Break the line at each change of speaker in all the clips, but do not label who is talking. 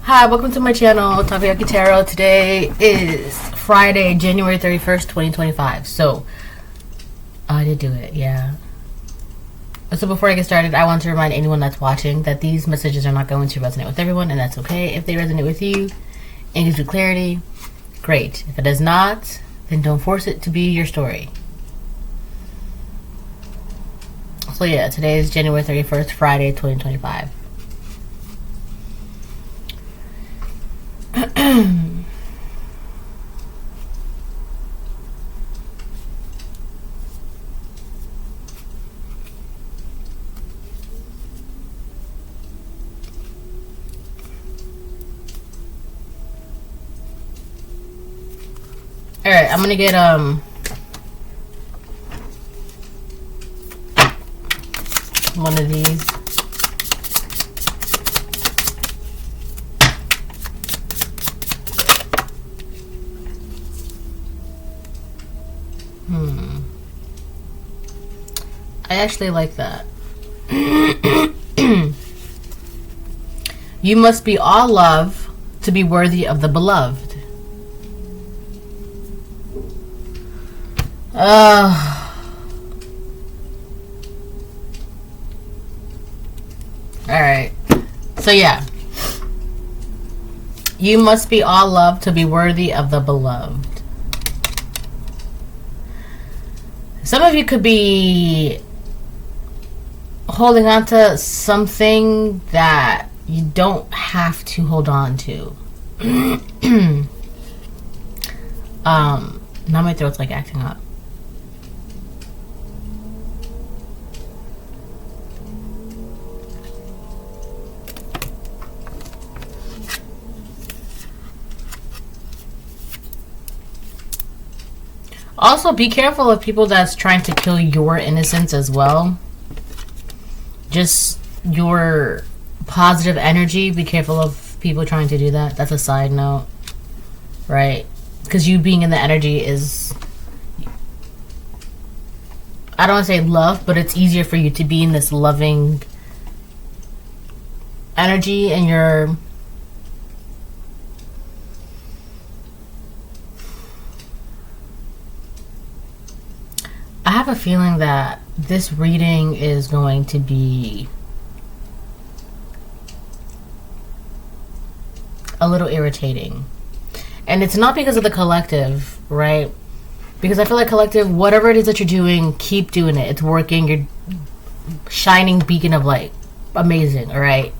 Hi, welcome to my channel, Takoyaki Tarot. Today is Friday, January 31st, 2025. So, I did do it, yeah. So before I get started, I want to remind anyone that's watching that these messages are not going to resonate with everyone, and that's okay. If they resonate with you and gives you clarity, great. If it does not, then don't force it to be your story. So yeah, today is January 31st, Friday, 2025. Alright, I'm gonna get one of these. I actually like that. You must be all love to be worthy of the beloved. Alright. So yeah. You must be all love to be worthy of the beloved. Some of you could be holding on to something that you don't have to hold on to. Now my throat's like acting up. Also, be careful of people that's trying to kill your innocence as well. Just your positive energy. Be careful of people trying to do that. That's a side note. Right? Because you being in the energy is... I don't want to say love, but it's easier for you to be in this loving energy and you're... I have a feeling that this reading is going to be a little irritating. And it's not because of the collective, right? Because I feel like collective, whatever it is that you're doing, keep doing it. It's working. You're shining beacon of light. Amazing, all right?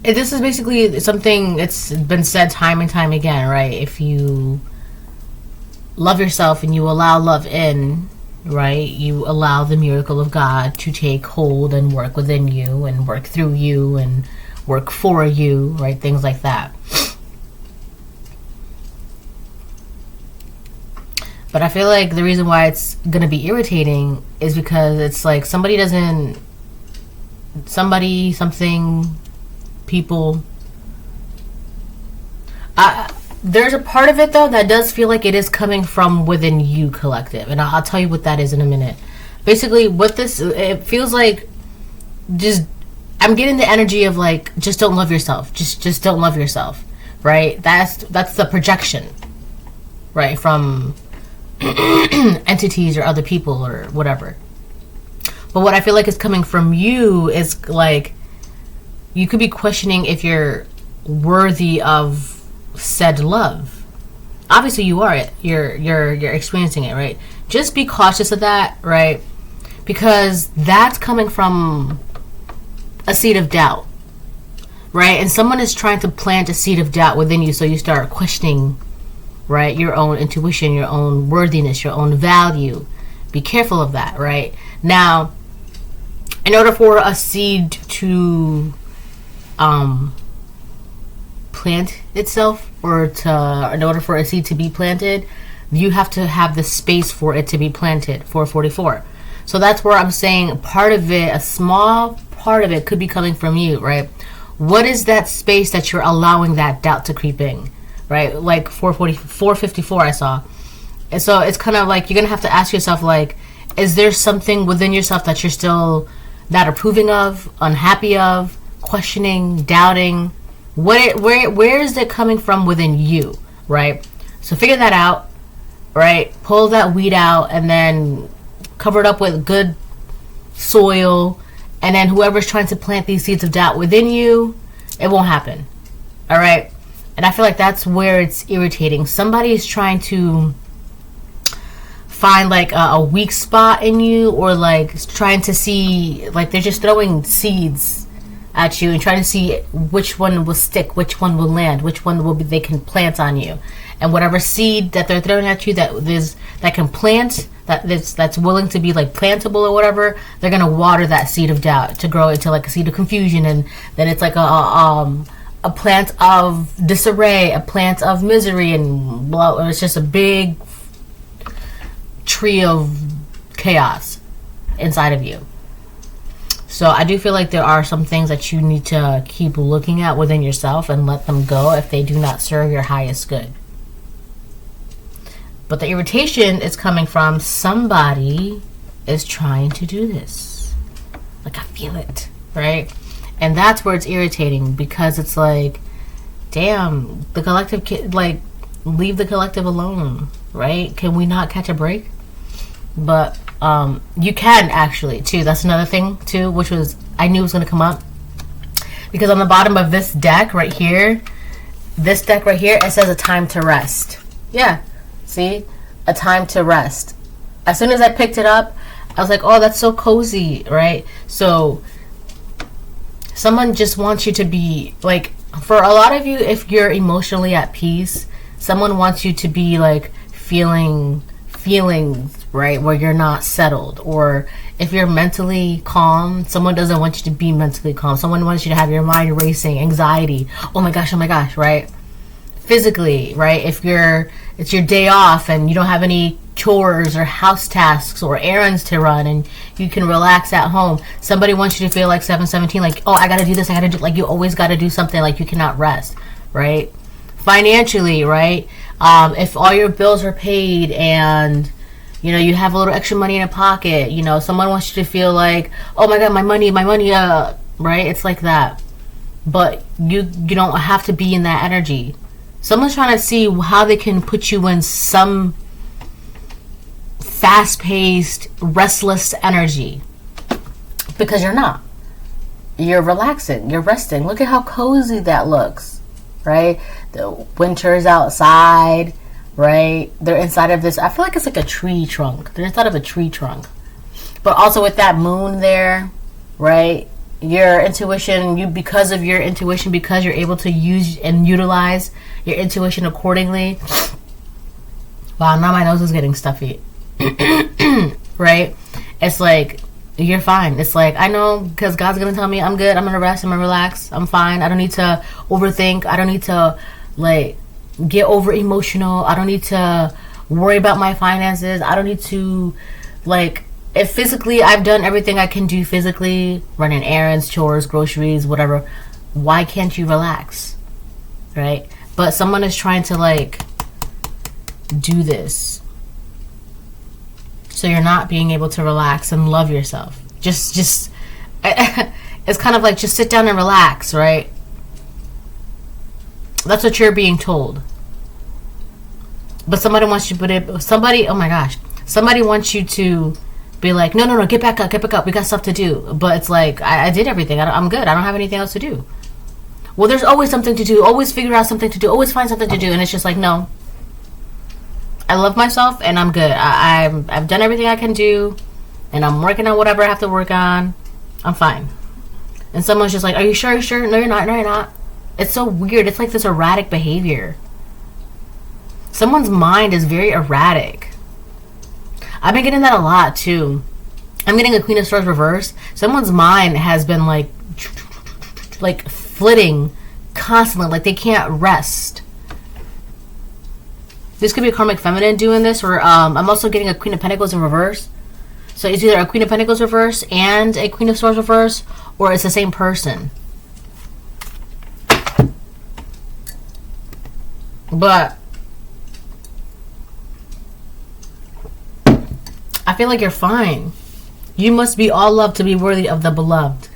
This is basically something that's been said time and time again, right? If you love yourself and you allow love in, right, you allow the miracle of God to take hold and work within you and work through you and work for you, right? Things like that. But I feel like the reason why it's going to be irritating is because it's like something, people. There's a part of it though that does feel like it is coming from within you, collective, and I'll tell you what that is in a minute. Basically, what this, it feels like, just, I'm getting the energy of like, just don't love yourself. Just don't love yourself, right? That's the projection, right, from entities or other people or whatever. But what I feel like is coming from you is like, you could be questioning if you're worthy of said love. Obviously you are. You're experiencing it, right? Just be cautious of that, right? Because that's coming from a seed of doubt, right? And someone is trying to plant a seed of doubt within you, so you start questioning, right, your own intuition, your own worthiness, your own value. Be careful of that, right? Now, in order for a seed to plant itself, or in order for a seed to be planted, you have to have the space for it to be planted. 444. So that's where I'm saying part of it, a small part of it, could be coming from you, right? What is that space that you're allowing that doubt to creep in, right? Like 454 I saw. And so it's kind of like you're gonna have to ask yourself, like, Is there something within yourself that you're still not approving of, unhappy of, questioning, doubting? Where is it coming from within you, right? So figure that out, right? Pull that weed out and then cover it up with good soil, and then whoever's trying to plant these seeds of doubt within you, it won't happen. All right? And I feel like that's where it's irritating. Somebody is trying to find like a weak spot in you, or like trying to see, like they're just throwing seeds at you and trying to see which one will stick, which one will land, which one will be they can plant on you. And whatever seed that they're throwing at you that can plant, that's willing to be like plantable or whatever, they're gonna water that seed of doubt to grow into like a seed of confusion, and then it's like a plant of disarray, a plant of misery, and blah. It's just a big tree of chaos inside of you. So I do feel like there are some things that you need to keep looking at within yourself and let them go if they do not serve your highest good. But the irritation is coming from somebody is trying to do this. Like, I feel it, right? And that's where it's irritating, because it's like, damn, the collective, like, leave the collective alone, right? Can we not catch a break? But you can actually, too. That's another thing, too, which was, I knew was going to come up. Because on the bottom of this deck right here, it says a time to rest. Yeah. See? A time to rest. As soon as I picked it up, I was like, oh, that's so cozy, right? So someone just wants you to be, like, for a lot of you, if you're emotionally at peace, someone wants you to be, like, feelings, right, where you're not settled. Or if you're mentally calm, someone doesn't want you to be mentally calm. Someone wants you to have your mind racing, anxiety. Oh my gosh, right? Physically, right? If it's your day off and you don't have any chores or house tasks or errands to run and you can relax at home, somebody wants you to feel like 717, like, oh, I gotta do this, I gotta do, like, you always gotta do something, like you cannot rest, right? Financially, right? If all your bills are paid and you know you have a little extra money in your pocket, you know, someone wants you to feel like, oh my god, my money, right? It's like that. But you don't have to be in that energy. Someone's trying to see how they can put you in some fast-paced, restless energy, because you're not. You're relaxing, you're resting. Look at how cozy that looks, right? The winter's outside, right? They're inside of this, I feel like it's like a tree trunk. They're inside of a tree trunk. But also with that moon there, right? Your intuition, because of your intuition, because you're able to use and utilize your intuition accordingly. Wow, now my nose is getting stuffy. Right? It's like, you're fine. It's like, I know, because God's going to tell me I'm good, I'm going to rest, I'm going to relax, I'm fine. I don't need to overthink. I don't need to, like, get over emotional. I don't need to worry about my finances. I don't need to, like, if physically I've done everything I can do physically, running errands, chores, groceries, whatever, why can't you relax? Right? But someone is trying to, like, do this, so you're not being able to relax and love yourself. Just it's kind of like, just sit down and relax, right? That's what you're being told. But somebody wants you, oh my gosh, somebody wants you to be like, no, get back up, we got stuff to do. But it's like, I did everything, I'm good, I don't have anything else to do. Well, there's always something to do, always figure out something to do, always find something to do. And it's just like, no, I love myself and I'm good. I've done everything I can do, and I'm working on whatever I have to work on. I'm fine. And someone's just like, are you sure? No, you're not. It's so weird. It's like this erratic behavior. Someone's mind is very erratic. I've been getting that a lot too. I'm getting a Queen of Swords reverse. Someone's mind has been like flitting constantly, like they can't rest. This could be a karmic feminine doing this, or I'm also getting a Queen of Pentacles in reverse. So it's either a Queen of Pentacles reverse and a Queen of Swords reverse, or it's the same person. But I feel like you're fine. You must be all love to be worthy of the beloved.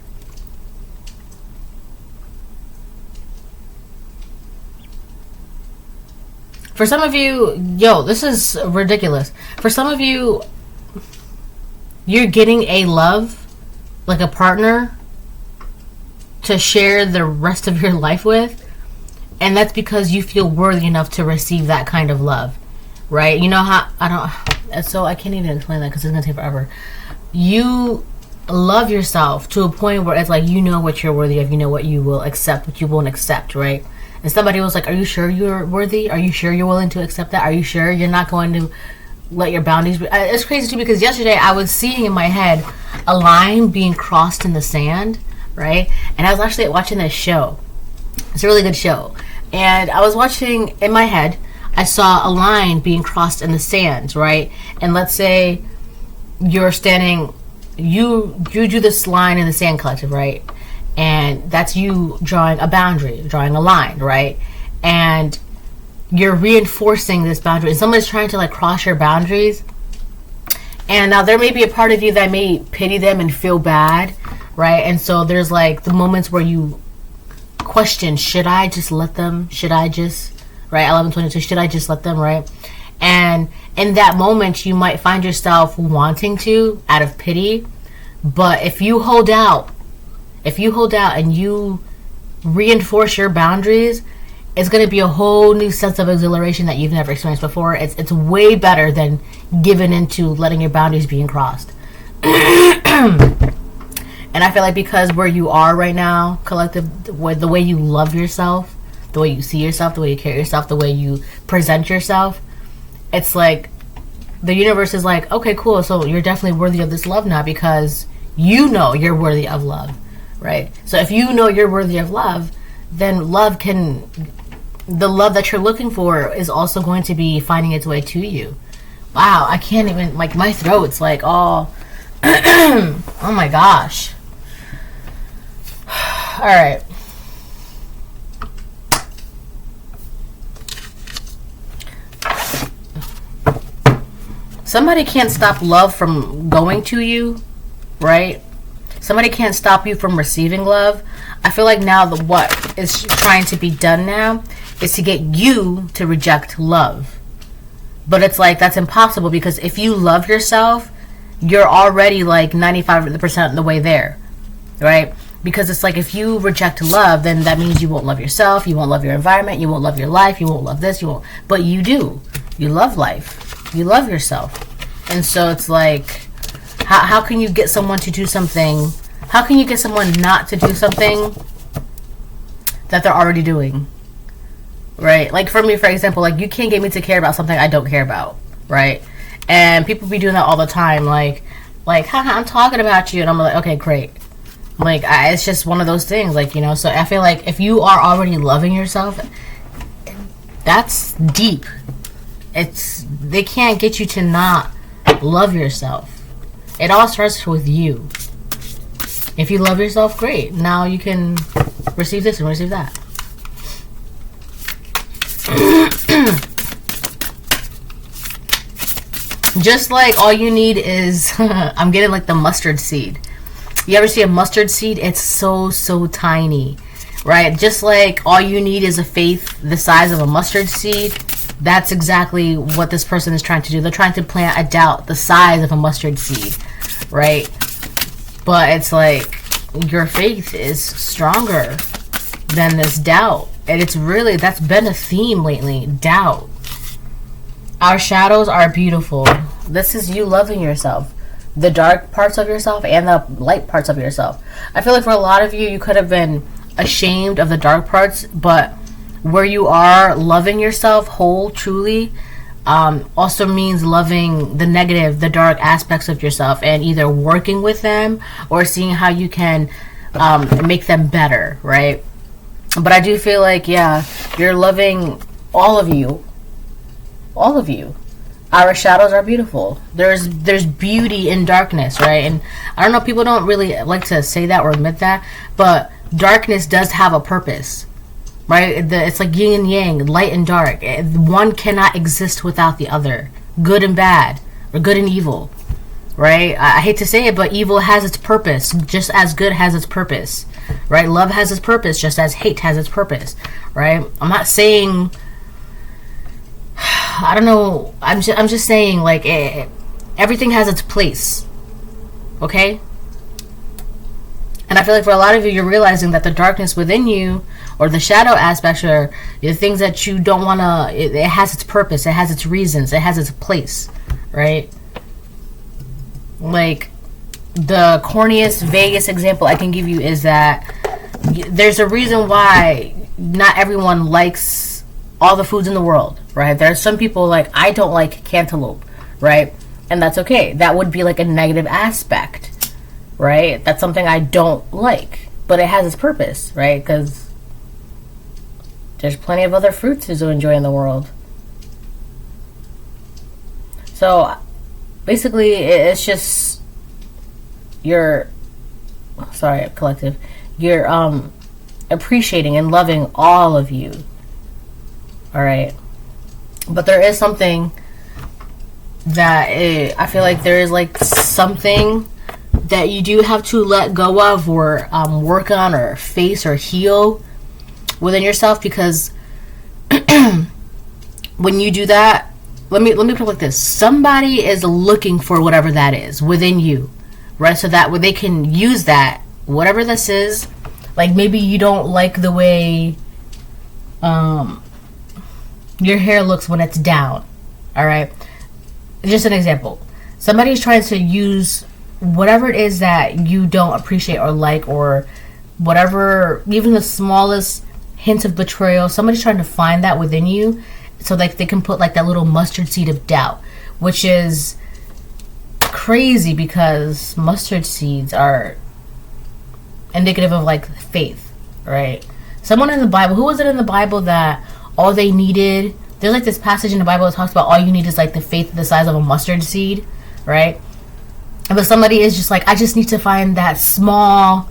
For some of you, yo, this is ridiculous. For some of you, you're getting a love, like a partner, to share the rest of your life with. And that's because you feel worthy enough to receive that kind of love. Right? You know how, I can't even explain that because it's going to take forever. You love yourself to a point where it's like, you know what you're worthy of. You know what you will accept, what you won't accept, right? And somebody was like, are you sure you're worthy? Are you sure you're willing to accept that? Are you sure you're not going to let your boundaries be? It's crazy too, because yesterday I was seeing in my head a line being crossed in the sand, right? And I was actually watching this show. It's a really good show. And I was watching, in my head, I saw a line being crossed in the sand, right? And let's say you're standing, you drew this line in the sand collective, right? And that's you drawing a boundary, drawing a line, right? And you're reinforcing this boundary. And somebody's trying to like cross your boundaries. And now there may be a part of you that may pity them and feel bad, right? And so there's like the moments where you question, should I just let them? Should I just, right? 11:22, should I just let them, right? And in that moment, you might find yourself wanting to out of pity. But if you hold out and you reinforce your boundaries, it's going to be a whole new sense of exhilaration that you've never experienced before. It's way better than giving into letting your boundaries being crossed. And I feel like because where you are right now, collective, the way you love yourself, the way you see yourself, the way you carry yourself, the way you present yourself, it's like the universe is like, okay, cool, so you're definitely worthy of this love now because you know you're worthy of love. Right? So if you know you're worthy of love, then the love that you're looking for is also going to be finding its way to you. Wow, I can't even, like, my throat's like, oh, oh my gosh. All right. Somebody can't stop love from going to you, right? Somebody can't stop you from receiving love. I feel like now what is trying to be done now is to get you to reject love. But it's like, that's impossible because if you love yourself, you're already like 95% of the way there, right? Because it's like if you reject love, then that means you won't love yourself, you won't love your environment, you won't love your life, you won't love this, you won't. But you do. You love life. You love yourself. And so it's like, how can you get someone to do something? How can you get someone not to do something that they're already doing? Right? Like for me, for example, like you can't get me to care about something I don't care about, right? And people be doing that all the time, like, haha, I'm talking about you, and I'm like, okay, great. Like, it's just one of those things, like, you know. So I feel like if you are already loving yourself, that's deep. They can't get you to not love yourself. It all starts with you. If you love yourself, great. Now you can receive this and receive that. Just like all you need is, I'm getting like the mustard seed. You ever see a mustard seed? It's so tiny, right? Just like all you need is a faith the size of a mustard seed. That's exactly what this person is trying to do. They're trying to plant a doubt the size of a mustard seed, right? But it's like your faith is stronger than this doubt. And it's really, that's been a theme lately, doubt. Our shadows are beautiful. This is you loving yourself. The dark parts of yourself and the light parts of yourself. I feel like for a lot of you, you could have been ashamed of the dark parts, but where you are loving yourself whole, truly, also means loving the negative, the dark aspects of yourself and either working with them or seeing how you can make them better, right? But I do feel like, yeah, you're loving all of you. All of you. Our shadows are beautiful. There's beauty in darkness, right? And I don't know, people don't really like to say that or admit that, but darkness does have a purpose, right? It's like yin and yang, light and dark. One cannot exist without the other. Good and bad, or good and evil, right? I hate to say it, but evil has its purpose, just as good has its purpose, right? Love has its purpose, just as hate has its purpose, right? I'm not saying, I don't know, I'm just saying, like, everything has its place, okay? And I feel like for a lot of you, you're realizing that the darkness within you, or the shadow aspects, or the things that you don't want to, it has its purpose, it has its reasons, it has its place, right? Like, the corniest, vaguest example I can give you is that there's a reason why not everyone likes all the foods in the world, right? There are some people, like, I don't like cantaloupe, right? And that's okay. That would be like a negative aspect, right? That's something I don't like, but it has its purpose, right? Because there's plenty of other fruits to enjoy in the world. So basically, it's just you're collective. You're appreciating and loving all of you. All right, but there is something that I feel like there is like something that you do have to let go of, or work on, or face, or heal within yourself, because when you do that, let me put it like this: somebody is looking for whatever that is within you, right? So that way they can use that, whatever this is. Like, maybe you don't like the way your hair looks when it's down, all right? Just an example. Somebody's trying to use whatever it is that you don't appreciate or like, or whatever, even the smallest hint of betrayal. Somebody's trying to find that within you, so like they can put like that little mustard seed of doubt, which is crazy because mustard seeds are indicative of like faith, right? Someone in the Bible, who was it in the Bible that all they needed, there's like this passage in the Bible that talks about all you need is like the faith the size of a mustard seed, right? But somebody is just like, I just need to find that small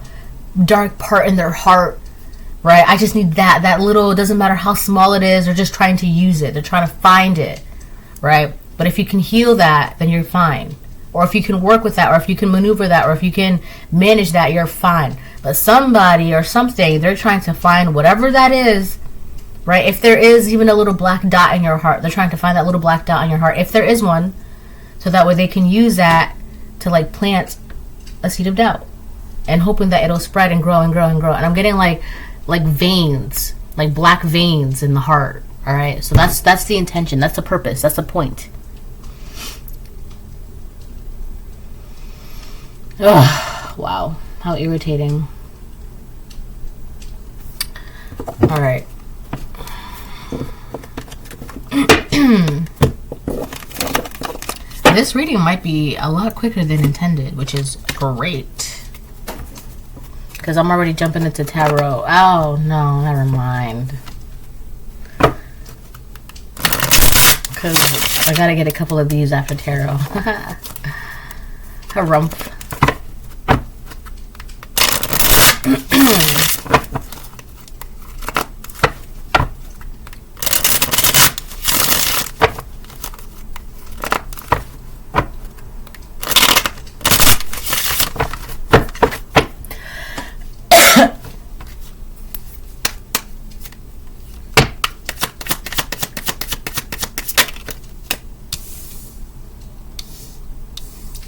dark part in their heart, right? I just need that little, it doesn't matter how small it is, they're just trying to use it, they're trying to find it, right? But if you can heal that, then you're fine. Or if you can work with that, or if you can maneuver that, or if you can manage that, you're fine. But somebody or something, they're trying to find whatever that is, right? If there is even a little black dot in your heart, they're trying to find that little black dot in your heart, if there is one, so that way they can use that to like plant a seed of doubt, and hoping that it'll spread and grow and grow and grow. And I'm getting like veins, like black veins in the heart. All right, so that's the intention, that's the purpose, that's the point. Ugh, wow, how irritating. All right. This reading might be a lot quicker than intended, which is great, because I'm already jumping into tarot. Oh no, never mind, because I gotta get a couple of these after tarot. Harumph.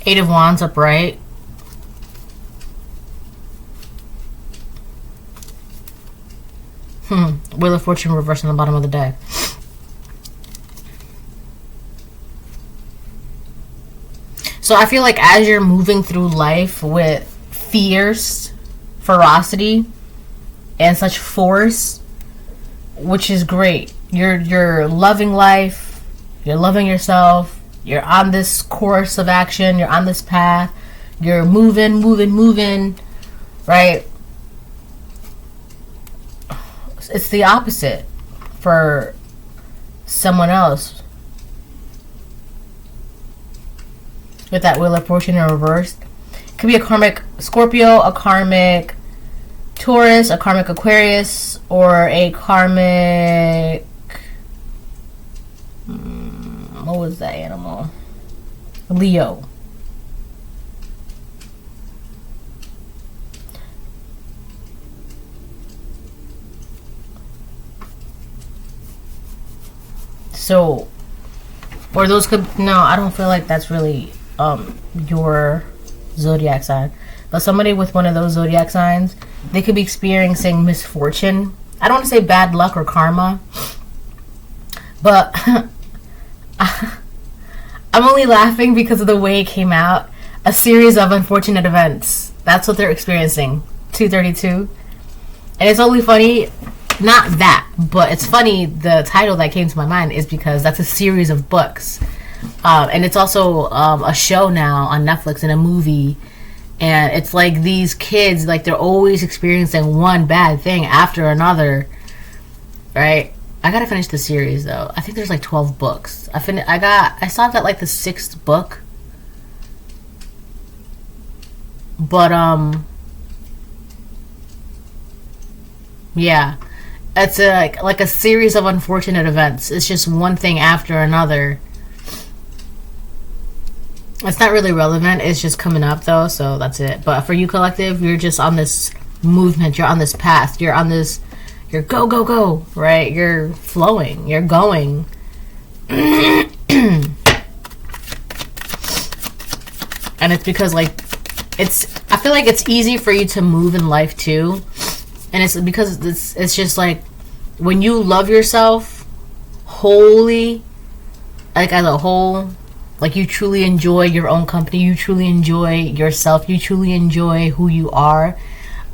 8 of Wands upright. Wheel of Fortune reversed on the bottom of the deck. So I feel like as you're moving through life with fierce ferocity and such force, which is great. You're loving life, you're loving yourself, you're on this course of action, you're on this path, you're moving, right? It's the opposite for someone else. With that Wheel of Fortune in reverse. It could be a karmic Scorpio, a karmic Taurus, a karmic Aquarius, or a karmic... what was that animal? Leo. So, or those could, no, I don't feel like that's really your zodiac sign. But somebody with one of those zodiac signs, they could be experiencing misfortune. I don't want to say bad luck or karma, but I'm only laughing because of the way it came out. A series of unfortunate events. That's what they're experiencing. 232. And it's only funny, not that, but it's funny, the title that came to my mind is because that's a series of books. And it's also a show now on Netflix and a movie. And it's like these kids, like they're always experiencing one bad thing after another. Right? I gotta finish the series though. I think there's like 12 books. I stopped at like the 6th book. But yeah, it's like a series of unfortunate events. It's just one thing after another. It's not really relevant. It's just coming up though, so that's it. But for you, collective, you're just on this movement. You're on this path. You're on this. You're go go go. Right? You're flowing. You're going. And it's because like. I feel like it's easy for you to move in life too, and it's because it's just like when you love yourself wholly, like as a whole, like you truly enjoy your own company, you truly enjoy yourself, you truly enjoy who you are.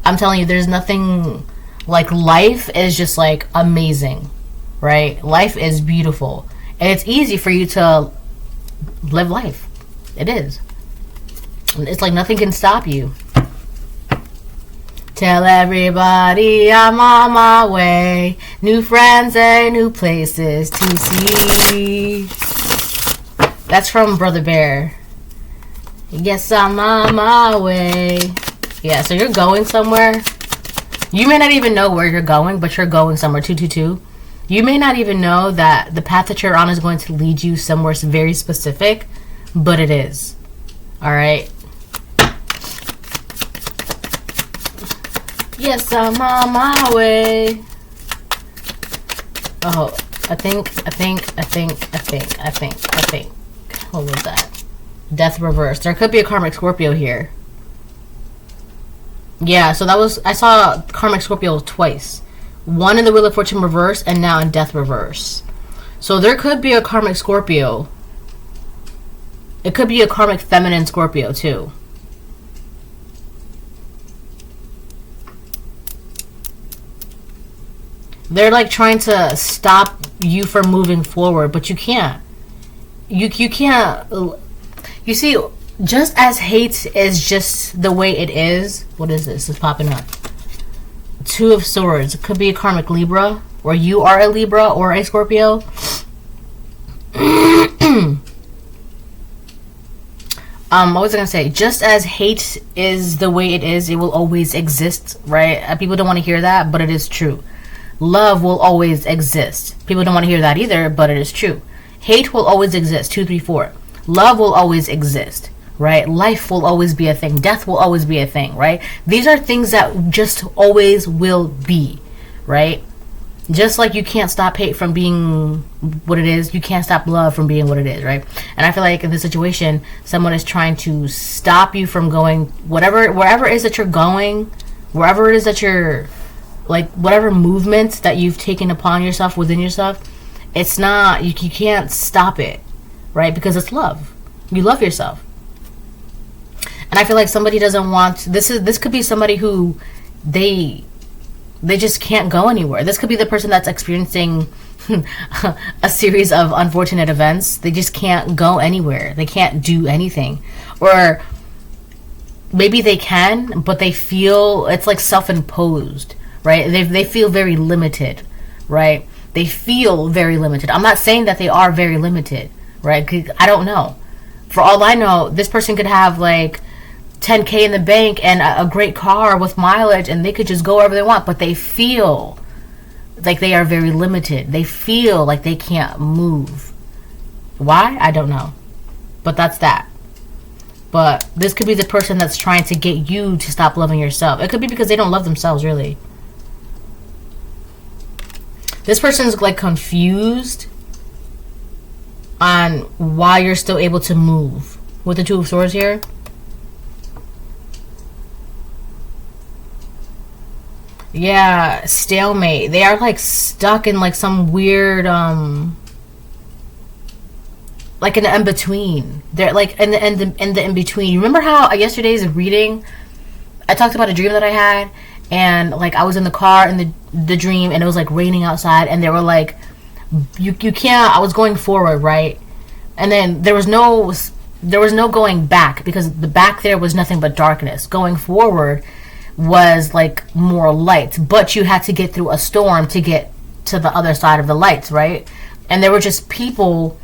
I'm telling you, there's nothing like life is just like amazing, right? Life is beautiful, and it's easy for you to live life. It is. It's like nothing can stop you. Tell everybody I'm on my way. New friends and new places to see. That's from Brother Bear. Yes, I'm on my way. Yeah, so you're going somewhere. You may not even know where you're going, but you're going somewhere. 222. You may not even know that the path that you're on is going to lead you somewhere very specific, but it is. Alright? Yes, I'm on my way. Oh, I think. What was that? Death reverse. There could be a karmic Scorpio here. Yeah, so that was, I saw karmic Scorpio twice. One in the Wheel of Fortune reverse and now in Death reverse. So there could be a karmic Scorpio. It could be a karmic feminine Scorpio too. They're like trying to stop you from moving forward, but you can't. You can't. You see, just as hate is just the way it is. What is this? It's popping up. 2 of Swords. It could be a karmic Libra, or you are a Libra or a Scorpio. What was I gonna say? Just as hate is the way it is, it will always exist, right? People don't want to hear that, but it is true. Love will always exist. People don't want to hear that either, but it is true. Hate will always exist. 2, 3, 4. Love will always exist, right? Life will always be a thing. Death will always be a thing, right? These are things that just always will be, right? Just like you can't stop hate from being what it is, you can't stop love from being what it is, right? And I feel like in this situation, someone is trying to stop you from going wherever it is that you're going, wherever it is that you're, like, whatever movements that you've taken upon yourself within yourself, it's not, you can't stop it, right? Because it's love. You love yourself. And I feel like somebody doesn't want, this could be somebody who they just can't go anywhere. This could be the person that's experiencing a series of unfortunate events. They just can't go anywhere. They can't do anything. Or maybe they can, but they feel it's like self-imposed, right? They feel very limited, right? They feel very limited. I'm not saying that they are very limited, right? 'Cause I don't know. For all I know, this person could have like 10K in the bank and a great car with mileage, and they could just go wherever they want, but they feel like they are very limited. They feel like they can't move. Why? I don't know. But that's that. But this could be the person that's trying to get you to stop loving yourself. It could be because they don't love themselves, really. This person's like confused on why you're still able to move with the Two of Swords here. Yeah, stalemate. They are like stuck in like some weird like an in-between. They're like in the in-between. You remember how yesterday's reading I talked about a dream that I had, and like I was in the car in the dream, and it was like raining outside, and they were like, you can't. I was going forward, right? And then there was no going back, because the back there was nothing but darkness. Going forward was like more light, but you had to get through a storm to get to the other side of the lights, right? And there were just people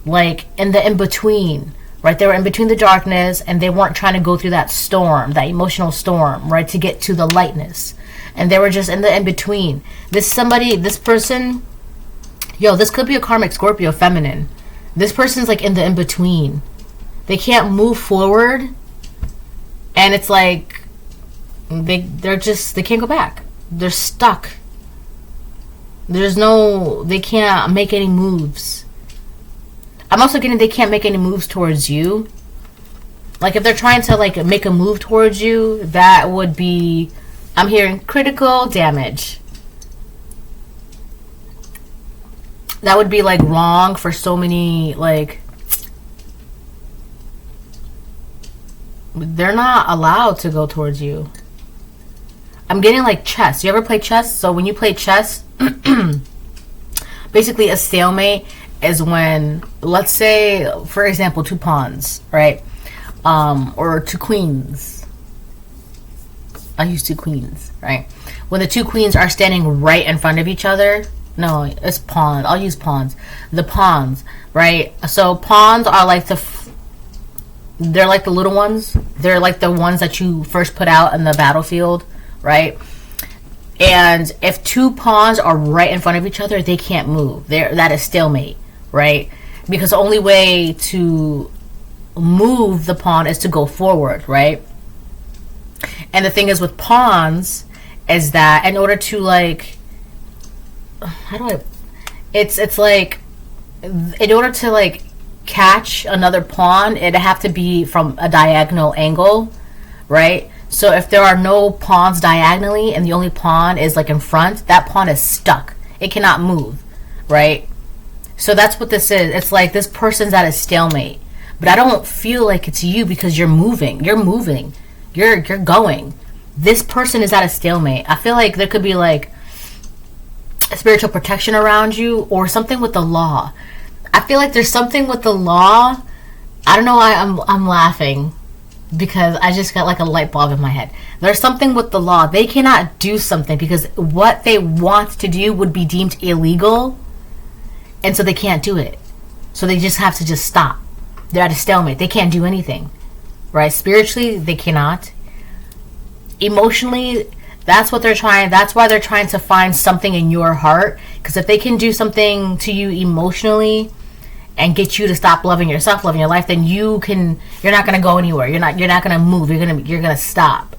like in the in-between, right? They were in between the darkness, and they weren't trying to go through that storm, that emotional storm, right, to get to the lightness. And they were just in the in-between. This person, yo, this could be a karmic Scorpio feminine. This person's like in the in-between. They can't move forward, and it's like they can't go back. They're stuck. They can't make any moves. I'm also getting they can't make any moves towards you. Like if they're trying to like make a move towards you, that would be, I'm hearing critical damage. That would be like wrong for so many, like they're not allowed to go towards you. I'm getting like chess. You ever play chess? So when you play chess, basically a stalemate is when, let's say, for example, 2 pawns, right? Or 2 queens. I use 2 queens, right? When the 2 queens are standing right in front of each other. No, it's pawns. I'll use pawns. The pawns, right? So pawns are like they're like the little ones. They're like the ones that you first put out in the battlefield, right? And if 2 pawns are right in front of each other, they can't move. That is stalemate, right? Because the only way to move the pawn is to go forward, right? And the thing is with pawns is that in order to like, it's like, in order to like catch another pawn, it'd have to be from a diagonal angle, right? So if there are no pawns diagonally and the only pawn is like in front, that pawn is stuck. It cannot move, right? So that's what this is. It's like this person's at a stalemate. But I don't feel like it's you, because you're moving. You're moving. You're going. This person is at a stalemate. I feel like there could be like a spiritual protection around you, or something with the law. I feel like there's something with the law. I don't know why I'm laughing, because I just got like a light bulb in my head. There's something with the law. They cannot do something because what they want to do would be deemed illegal, and so they can't do it. So they just have to just stop. They're at a stalemate. They can't do anything, right? Spiritually, they cannot. Emotionally, that's what they're trying. That's why they're trying to find something in your heart, because if they can do something to you emotionally and get you to stop loving yourself, loving your life, then you're not going to go anywhere. You're not going to move. You're going to stop.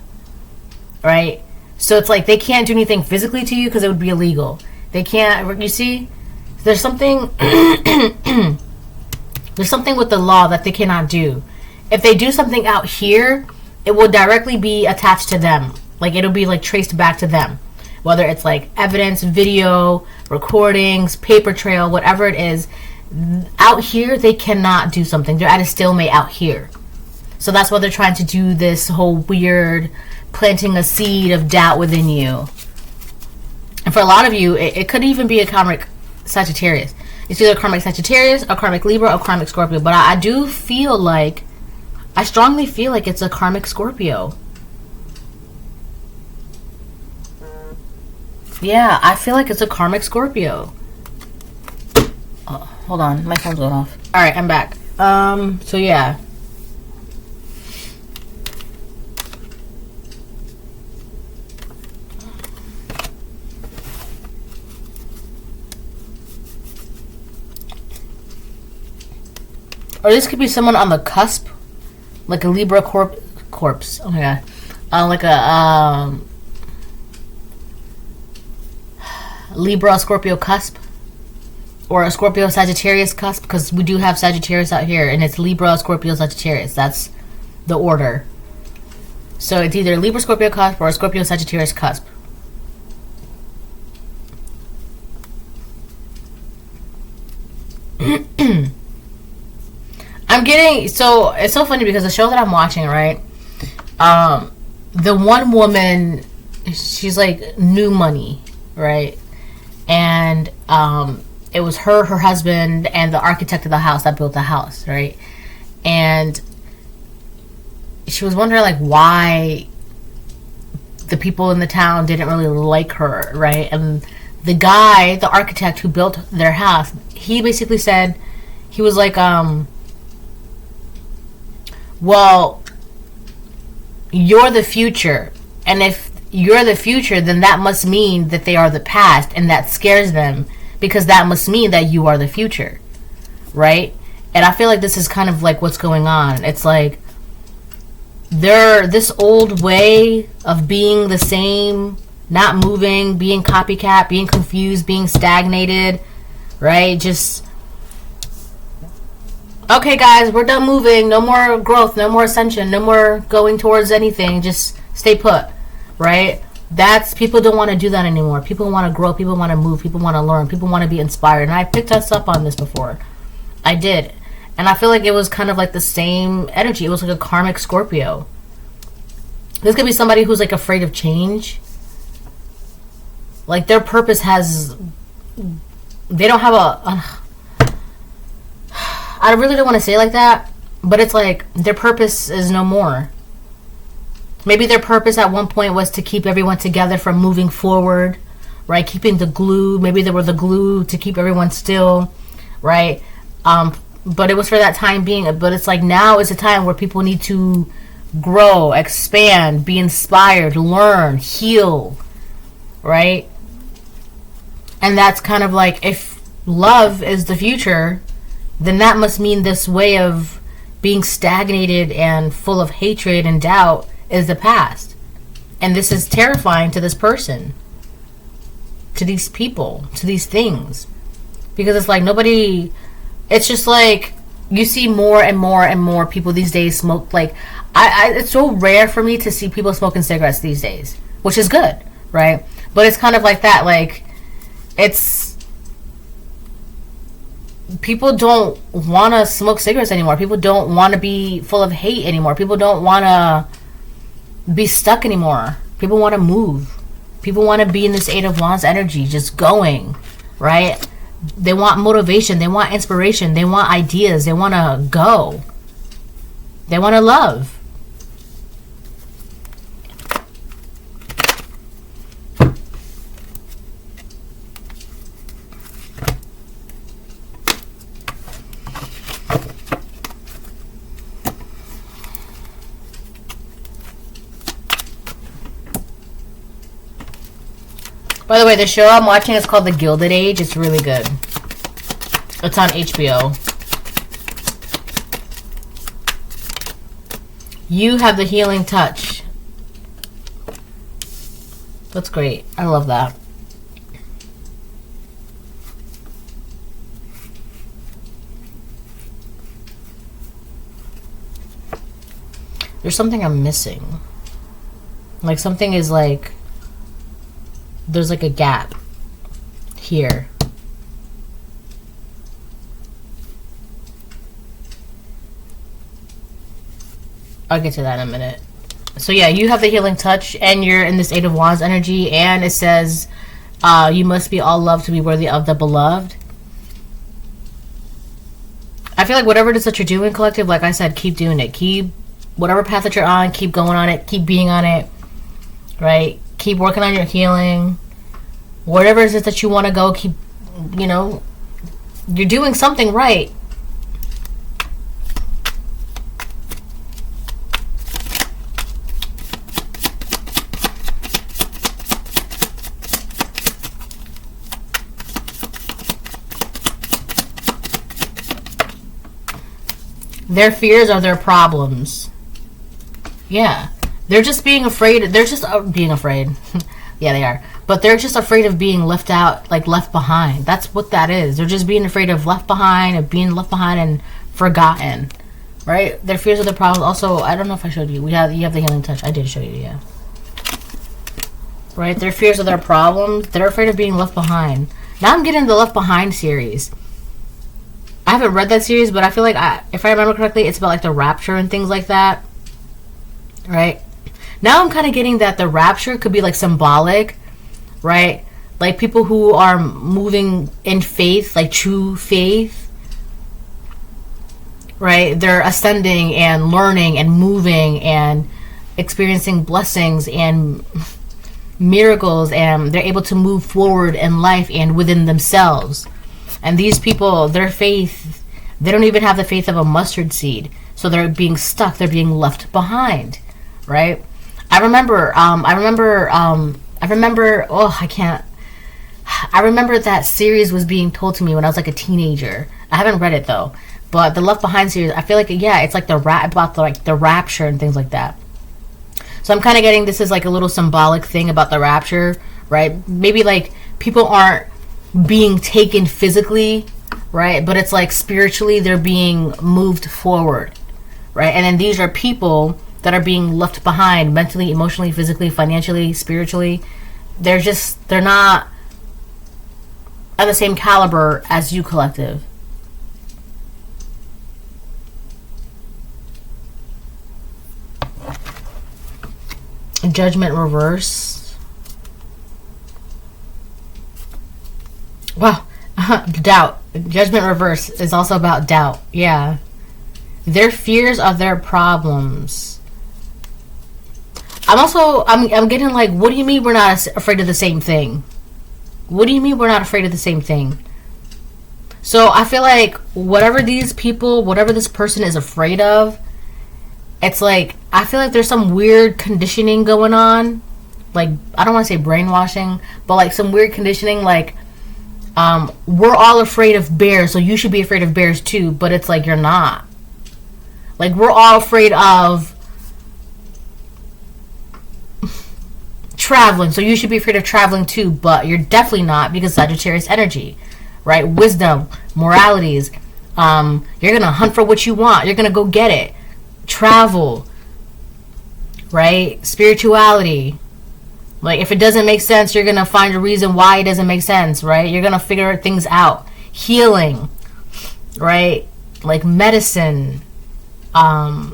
Right? So it's like they can't do anything physically to you because it would be illegal. They can't, you see? There's something there's something with the law that they cannot do. If they do something out here, it will directly be attached to them. Like it'll be like traced back to them. Whether it's like evidence, video, recordings, paper trail, whatever it is. Out here, they cannot do something. They're at a stalemate out here. So that's why they're trying to do this whole weird planting a seed of doubt within you. And for a lot of you, it could even be a karmic Sagittarius. It's either karmic Sagittarius, or karmic Libra, or karmic Scorpio. But I do feel like, I strongly feel like it's a karmic Scorpio. Yeah, I feel like it's a karmic Scorpio. Oh, hold on, my phone's going off. Alright, I'm back. So yeah. Or this could be someone on the cusp, like a Libra corpse. Oh my god, like a Libra Scorpio cusp, or a Scorpio Sagittarius cusp, because we do have Sagittarius out here, and it's Libra, Scorpio, Sagittarius. That's the order. So it's either Libra, Scorpio cusp or a Scorpio, Sagittarius cusp. I'm getting, so it's so funny because the show that I'm watching, right? The one woman, she's like new money, right? And it was her husband, and the architect of the house that built the house, right? And she was wondering like why the people in the town didn't really like her, right? And the guy, the architect who built their house, he basically said, he was like, well, you're the future, and if you're the future, then that must mean that they are the past, and that scares them, because that must mean that you are the future, right? And I feel like this is kind of like what's going on. It's like they're this old way of being the same, not moving, being copycat, being confused, being stagnated, right? Just, okay guys, we're done moving, no more growth, no more ascension, no more going towards anything, just stay put, right? That's, people don't want to do that anymore. People want to grow, people want to move, people want to learn, people want to be inspired. And I picked us up on this before. I did. And I feel like it was kind of like the same energy. It was like a karmic Scorpio. This could be somebody who's like afraid of change. Like their purpose has, they don't have I really don't want to say it like that, but it's like their purpose is no more. Maybe their purpose at one point was to keep everyone together from moving forward, right? Keeping the glue. Maybe they were the glue to keep everyone still, right? But it was for that time being. But it's like now is a time where people need to grow, expand, be inspired, learn, heal, right? And that's kind of like, if love is the future, then that must mean this way of being stagnated and full of hatred and doubt is the past. And this is terrifying to this person, to these people, to these things. Because it's like nobody, it's just like you see more and more and more people these days smoke. Like it's so rare for me to see people smoking cigarettes these days, which is good, right? But it's kind of like that, like it's, people don't want to smoke cigarettes anymore. People don't want to be full of hate anymore. People don't want to be stuck anymore. People want to move. People want to be in this Eight of Wands energy, just going, right? They want motivation. They want inspiration. They want ideas. They want to go. They want to love. By the way, the show I'm watching is called The Gilded Age. It's really good. It's on HBO. You have the healing touch. That's great. I love that. There's something I'm missing. Like something is like, there's like a gap here. I'll get to that in a minute. So yeah, you have the healing touch, and you're in this Eight of Wands energy, and it says you must be all loved to be worthy of the beloved. I feel like whatever it is that you're doing, collective, like I said, keep doing it. Keep whatever path that you're on, keep going on it, keep being on it, right? Keep working on your healing. Whatever it is that you want to go, keep, you know, you're doing something right. Their fears are their problems. Yeah. They're just being afraid. They're just being afraid. Yeah, they are. But they're just afraid of being left out, like left behind. That's what that is. They're just being afraid of left behind, of being left behind and forgotten, right? Their fears of their problems. Also, I don't know if I showed you. You have the healing touch. I did show you, yeah. Right? Their fears of their problems. They're afraid of being left behind. Now I'm getting the Left Behind series. I haven't read that series, but I feel like, if I remember correctly, it's about like the rapture and things like that. Right? Now I'm kind of getting that the rapture could be like symbolic, right? Like people who are moving in faith, like true faith, right? They're ascending and learning and moving and experiencing blessings and miracles, and they're able to move forward in life and within themselves. And these people, their faith, they don't even have the faith of a mustard seed. So they're being stuck. They're being left behind, right? I remember that series was being told to me when I was like a teenager. I haven't read it though. But the Left Behind series, I feel like, yeah, it's like about the rapture and things like that. So I'm kind of getting this is like a little symbolic thing about the rapture, right? Maybe like people aren't being taken physically, right? But it's like spiritually they're being moved forward, right? And then these are people that are being left behind mentally, emotionally, physically, financially, spiritually. They're not at the same caliber as you, collective. Judgment reverse. Wow. Doubt. Judgment reverse is also about doubt. Yeah. Their fears of their problems. I'm getting like, what do you mean we're not afraid of the same thing? What do you mean we're not afraid of the same thing? So I feel like whatever this person is afraid of, it's like, I feel like there's some weird conditioning going on. Like, I don't want to say brainwashing, but like some weird conditioning, like, we're all afraid of bears, so you should be afraid of bears too, but it's like, you're not. Like, we're all afraid of traveling, so you should be afraid of traveling too, but you're definitely not, because Sagittarius energy, right? Wisdom, moralities, you're gonna hunt for what you want, you're gonna go get it. Travel, right? Spirituality. Like, if it doesn't make sense, you're gonna find a reason why it doesn't make sense, right? You're gonna figure things out. Healing, right? Like medicine,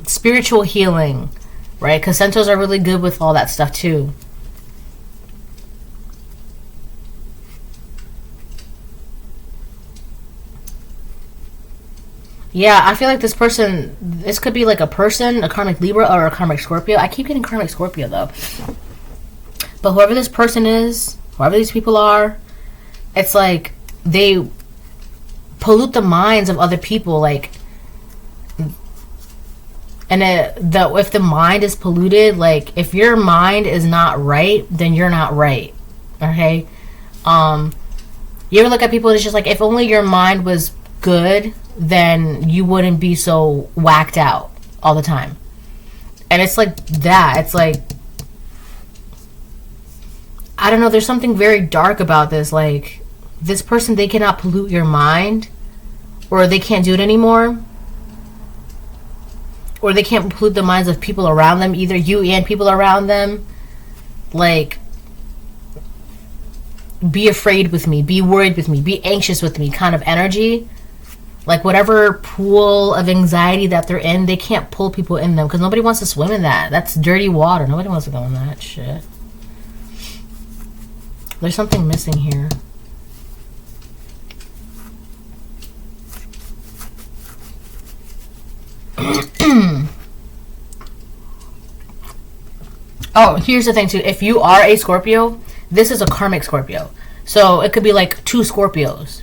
spiritual healing, right? Because Centos are really good with all that stuff too. Yeah, I feel like this could be like a person, a karmic Libra, or a karmic Scorpio. I keep getting karmic Scorpio though. But whoever this person is, whoever these people are, it's like they pollute the minds of other people. Like, and if the mind is polluted, like, if your mind is not right, then you're not right. Okay? You ever look at people and it's just like, if only your mind was good, then you wouldn't be so whacked out all the time. And it's like that. It's like, I don't know, there's something very dark about this. Like, this person, they cannot pollute your mind, or they can't do it anymore, or they can't pollute the minds of people around them, either you and people around them. Like, be afraid with me, be worried with me, be anxious with me kind of energy. Like, whatever pool of anxiety that they're in, they can't pull people in them, because nobody wants to swim in that. That's dirty water. Nobody wants to go in that shit. There's something missing here. Oh, here's the thing too. If you are a Scorpio, this is a karmic Scorpio. So it could be like 2 Scorpios,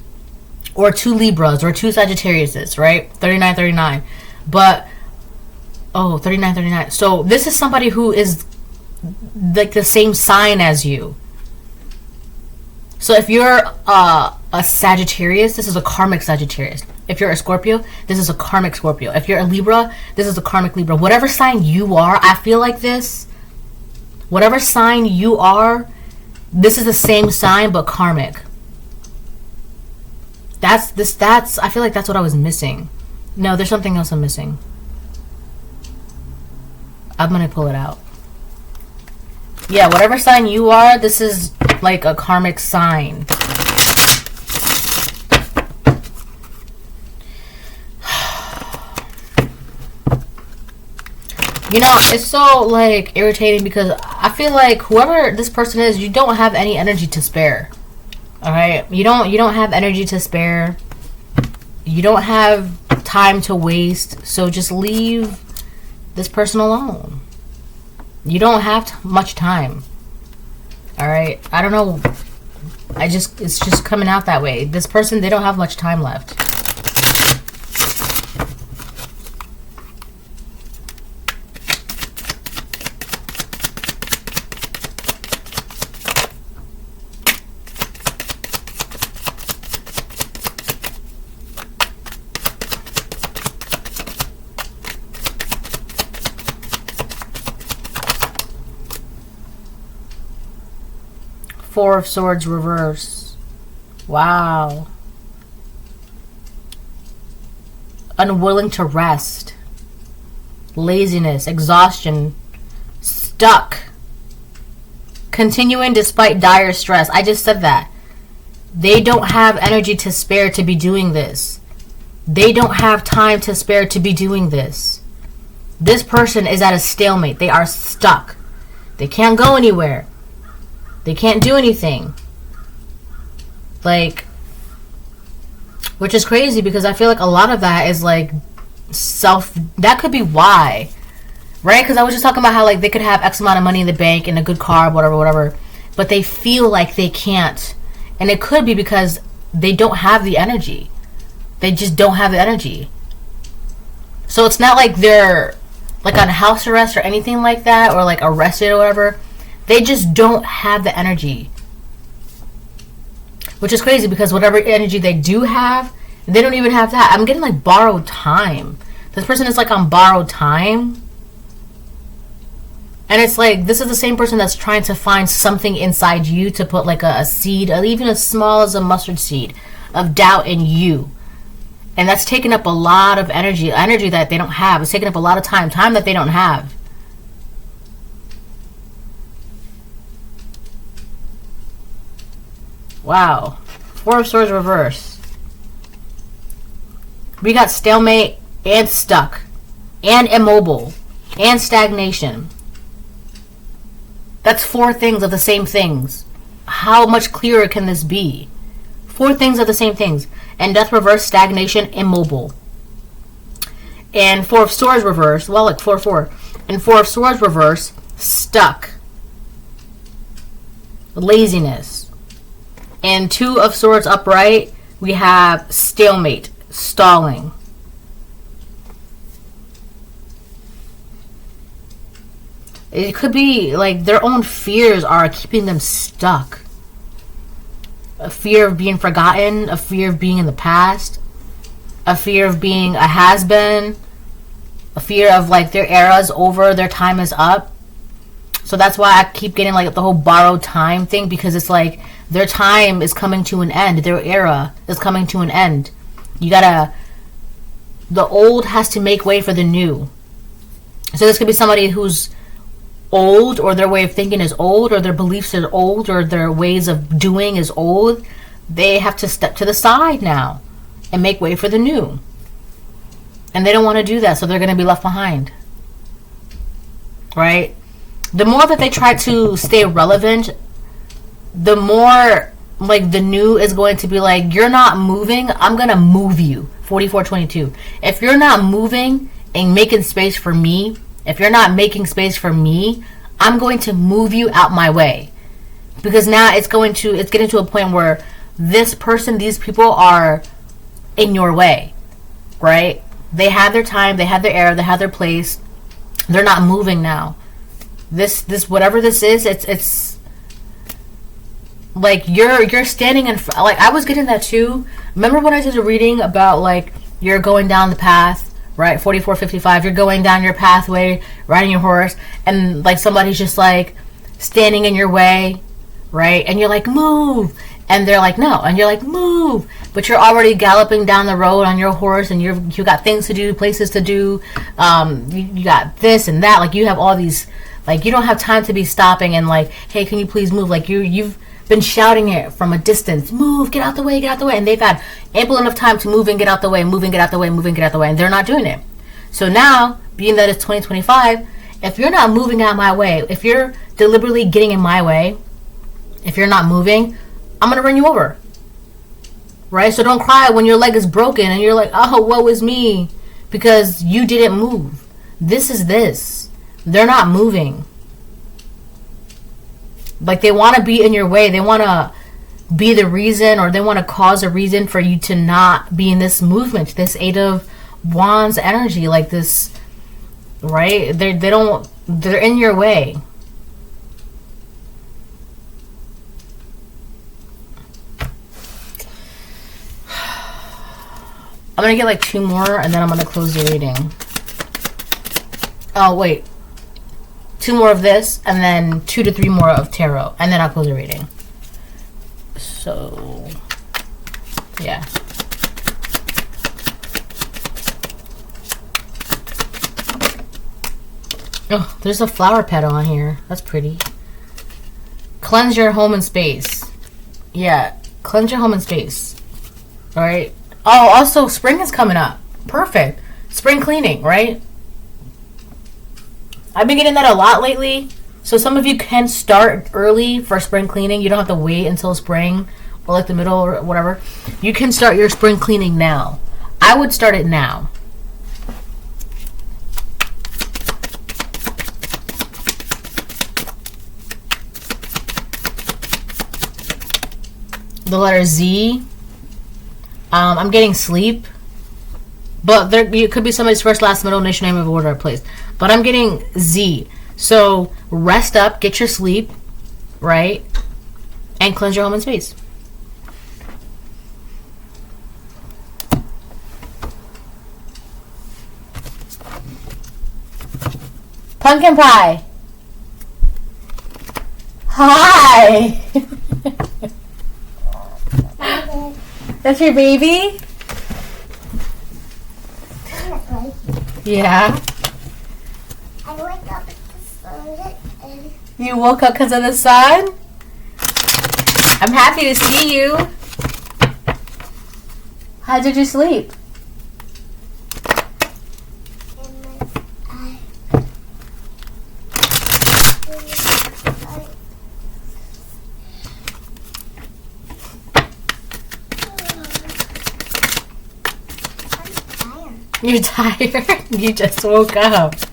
or 2 Libras, or 2 Sagittariuses, right? 39. But, 39. So this is somebody who is like the same sign as you. So if you're a Sagittarius, this is a karmic Sagittarius. If you're a Scorpio, this is a karmic Scorpio. If you're a Libra, this is a karmic Libra. Whatever sign you are, I feel like this, whatever sign you are, This is the same sign but karmic. That's I feel like that's what I was missing. No, there's something else I'm missing. I'm gonna pull it out. Yeah, whatever sign you are, this is like a karmic sign. You know, it's so like irritating because I feel like whoever this person is, you don't have any energy to spare. All right, you don't have energy to spare. You don't have time to waste. So just leave this person alone. You don't have much time. All right, I don't know. It's just coming out that way. This person, they don't have much time left. Four of Swords reverse. Wow. Unwilling to rest. Laziness. Exhaustion. Stuck. Continuing despite dire stress. I just said that. They don't have energy to spare to be doing this. They don't have time to spare to be doing this. This person is at a stalemate. They are stuck. They can't go anywhere. They can't do anything. Like, which is crazy because I feel like a lot of that is like that could be why. Right? Because I was just talking about how like they could have X amount of money in the bank and a good car, whatever. But they feel like they can't. And it could be because they don't have the energy. They just don't have the energy. So it's not like they're like on house arrest or anything like that, or like arrested or whatever. They just don't have the energy. Which is crazy because whatever energy they do have, they don't even have that. I'm getting like borrowed time. This person is like on borrowed time. And it's like, this is the same person that's trying to find something inside you to put like a seed, or even as small as a mustard seed, of doubt in you. And that's taking up a lot of energy that they don't have. It's taking up a lot of time that they don't have. Wow. Four of Swords reverse. We got stalemate and stuck and immobile and stagnation. That's four things of the same things. How much clearer can this be? Four things of the same things. And Death reverse, stagnation, immobile. And Four of Swords reverse, well, like 4-4. And Four of Swords reverse, stuck. Laziness. And Two of Swords upright, we have stalemate, stalling. It could be like their own fears are keeping them stuck. A fear of being forgotten, a fear of being in the past, a fear of being a has-been, a fear of like their era's over, their time is up. So that's why I keep getting like the whole borrowed time thing, because it's like their time is coming to an end. Their era is coming to an end. The old has to make way for the new. So this could be somebody who's old, or their way of thinking is old, or their beliefs are old, or their ways of doing is old. They have to step to the side now and make way for the new. And they don't want to do that, so they're going to be left behind. Right? The more that they try to stay relevant, the more like the new is going to be like, you're not moving, I'm going to move you. 44-22. If you're not moving and making space for me, if you're not making space for me, I'm going to move you out my way. Because now it's getting to a point where this person, these people are in your way. Right? They have their time, they have their era, they have their place. They're not moving now. This whatever this is, it's like you're standing in like, I was getting that too. Remember when I did a reading about like you're going down the path, right? 44-55, you're going down your pathway, riding your horse, and like somebody's just like standing in your way, right? And you're like, move. And they're like, no. And you're like, move. But you're already galloping down the road on your horse, and you got things to do, places to do. You got this and that. Like, you have all these, like, you don't have time to be stopping and like, hey, can you please move? Like, you've been shouting it from a distance, move, get out the way, get out the way. And they've had ample enough time to move and get out the way, move and get out the way, move and get out the way. And they're not doing it. So now, being that it's 2025, if you're not moving out my way, if you're deliberately getting in my way, if you're not moving, I'm going to run you over. Right? So don't cry when your leg is broken and you're like, oh, woe is me, because you didn't move. This is this. They're not moving. Like, they want to be in your way. They want to be the reason, or they want to cause a reason for you to not be in this movement, this Eight of Wands energy, like this, right? They're in your way. I'm going to get like 2 more, and then I'm going to close the reading. Oh, wait. 2 more of this, and then 2 to 3 more of tarot, and then I'll close the reading. So, yeah. Oh, there's a flower petal on here. That's pretty. Cleanse your home and space. Yeah, cleanse your home and space. All right. Oh, also, spring is coming up. Perfect. Spring cleaning, right? I've been getting that a lot lately. So some of you can start early for spring cleaning. You don't have to wait until spring or like the middle or whatever. You can start your spring cleaning now. I would start it now. The letter Z. I'm getting sleep. But it could be somebody's first, last, middle, initial, name of order or place. But I'm getting Z. So rest up, get your sleep, right? And cleanse your home and space. Pumpkin pie. Hi. That's your baby? Yeah.
I woke up with the sun. And
you woke up because of the sun? I'm happy to see you. How did you sleep? You're tired? You just woke up. 3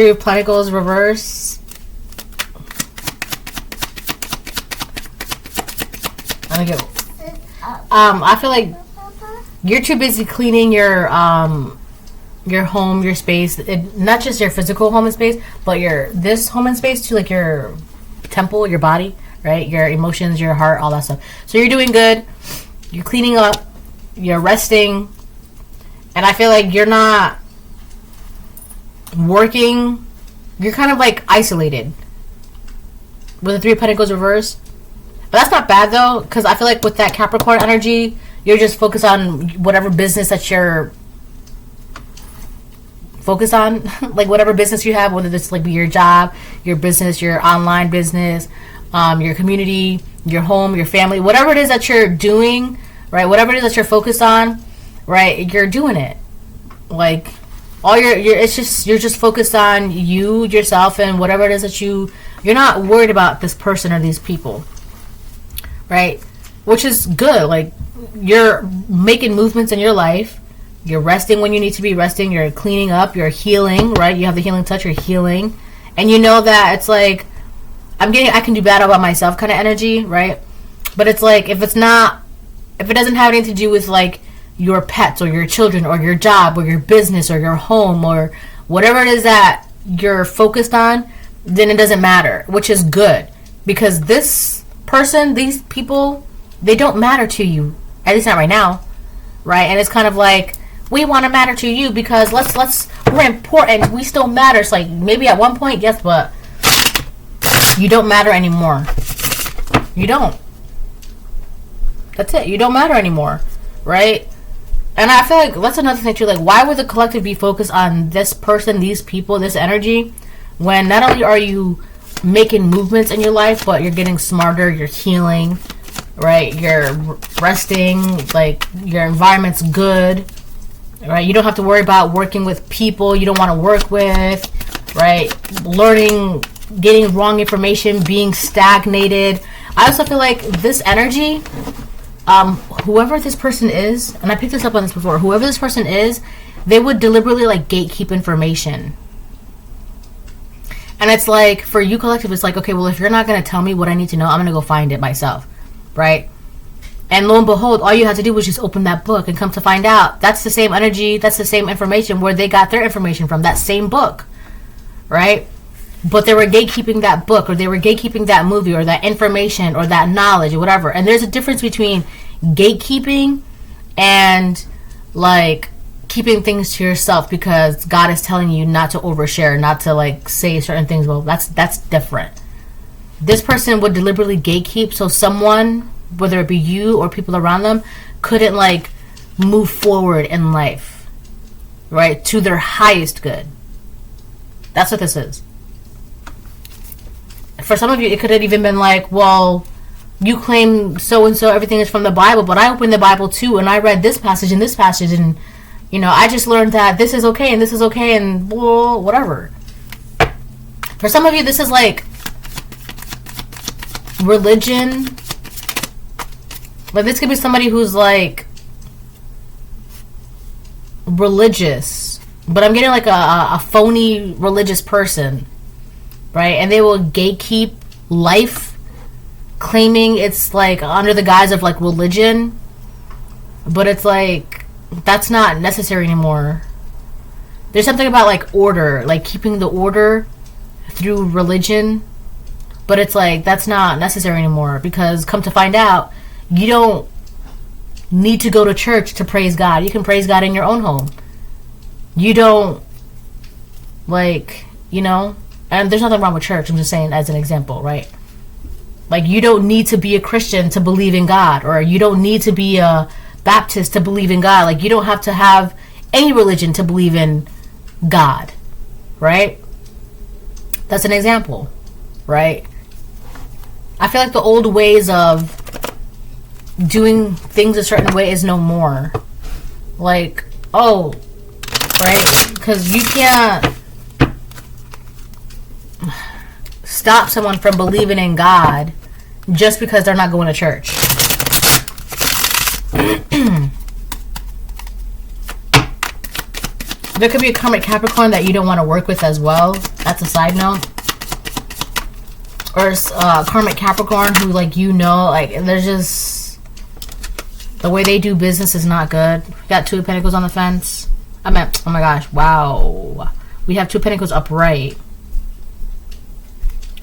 of Pentacles reverse. I feel like you're too busy cleaning your home, your space. Not just your physical home and space, but this home and space too, like your temple, your body. Right? Your emotions, your heart, all that stuff. So you're doing good. You're cleaning up. You're resting. And I feel like you're not working. You're kind of like isolated. With the 3 of Pentacles reversed. But that's not bad though. Because I feel like with that Capricorn energy, you're just focused on whatever business that you're focused on. Like whatever business you have. Whether this like be your job, your business, your online business, your community, your home, your family, whatever it is that you're doing, right? Whatever it is that you're focused on, right? You're doing it. Like all you're just focused on you, yourself, and whatever it is that you're not worried about this person or these people, right? Which is good. Like you're making movements in your life. You're resting when you need to be resting. You're cleaning up. You're healing, right? You have the healing touch. You're healing, and you know that it's like. I can do bad about myself kind of energy, right? But it's like, if it doesn't have anything to do with like your pets or your children or your job or your business or your home or whatever it is that you're focused on, then it doesn't matter, which is good. Because this person, these people, they don't matter to you. At least not right now, right? And it's kind of like, we want to matter to you because we're important. We still matter. It's like, maybe at one point, yes, but you don't matter anymore. You don't. That's it. You don't matter anymore, right? And I feel like that's another thing too. Like, why would the collective be focused on this person, these people, this energy, when not only are you making movements in your life, but you're getting smarter, you're healing, right? You're resting, like your environment's good, right? You don't have to worry about working with people you don't want to work with, right? Learning, getting wrong information, being stagnated. I also feel like this energy, whoever this person is, and I picked this up on this before, whoever this person is, they would deliberately like gatekeep information. And it's like, for you collective, it's like, okay, well, if you're not going to tell me what I need to know, I'm going to go find it myself, right? And lo and behold, all you had to do was just open that book and come to find out that's the same energy, that's the same information where they got their information from, that same book, right? But they were gatekeeping that book, or they were gatekeeping that movie, or that information, or that knowledge, or whatever. And there's a difference between gatekeeping and, like, keeping things to yourself because God is telling you not to overshare, not to like say certain things. Well, that's different. This person would deliberately gatekeep so someone, whether it be you or people around them, couldn't like move forward in life, right, to their highest good. That's what this is. For some of you, it could have even been like, well, you claim so and so everything is from the Bible, but I opened the Bible too and I read this passage and this passage, and you know, I just learned that this is okay and this is okay and well, whatever. For some of you, this is like religion. Like, this could be somebody who's like religious, but I'm getting like a phony religious person, right? And they will gatekeep life, claiming it's like under the guise of like religion, but it's like, that's not necessary anymore. There's something about like order, like keeping the order through religion, but it's like that's not necessary anymore because come to find out, you don't need to go to church to praise God. You can praise God in your own home. You don't, like, you know, and there's nothing wrong with church. I'm just saying as an example, right? Like, you don't need to be a Christian to believe in God, or you don't need to be a Baptist to believe in God. Like, you don't have to have any religion to believe in God, right? That's an example, right? I feel like the old ways of doing things a certain way is no more. Like, oh, right? Because you can't stop someone from believing in God just because they're not going to church. There could be a karmic Capricorn that you don't want to work with as well. That's a side note. Or karmic Capricorn who, like, you know, like, there's just the way they do business is not good. We got Two of Pentacles on the fence. I meant, oh my gosh, wow. We have Two of Pentacles upright.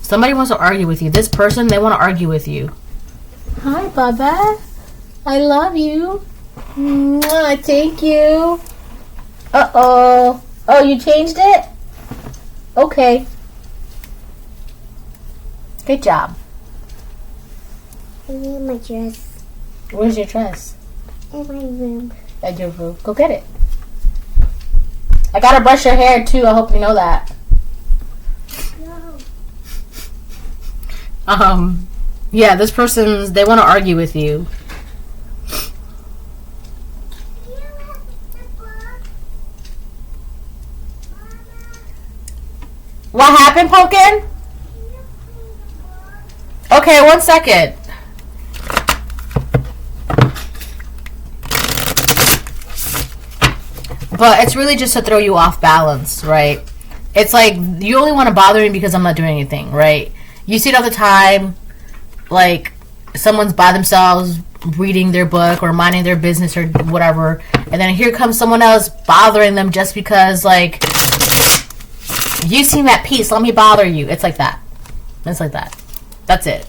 Somebody wants to argue with you. This person, they want to argue with you. Hi, Baba. I love you. Mwah, thank you. Uh-oh. Oh, you changed it? Okay. Good job.
I need my dress.
Where's your dress?
In my room.
At your room. Go get it. I gotta brush your hair too. I hope you know that.
No.
Yeah, this person, they want to argue with you. What happened, Pumpkin? Okay, 1 second. But it's really just to throw you off balance, right? It's like, you only want to bother me because I'm not doing anything, right? You see it all the time, like, someone's by themselves reading their book or minding their business or whatever, and then here comes someone else bothering them just because, like, you seem at peace, let me bother you. It's like that. It's like that. That's it.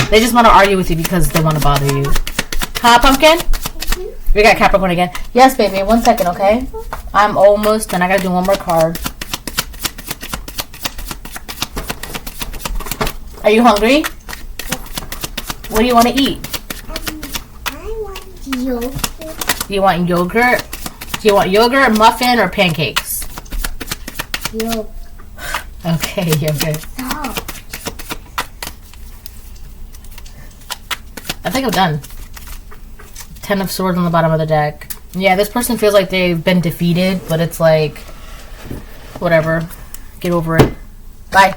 They just want to argue with you because they want to bother you. Huh, Pumpkin? We got Capricorn again. Yes, baby. 1 second, okay? I'm almost done. I gotta do one more card. Are you hungry? What do you want to eat?
I want yogurt.
You want yogurt? Do you want yogurt, muffin, or pancakes?
Yogurt.
Okay, yogurt.
Soft.
I think I'm done. 10 of Swords on the bottom of the deck. Yeah, this person feels like they've been defeated, but it's like, whatever. Get over it. Bye.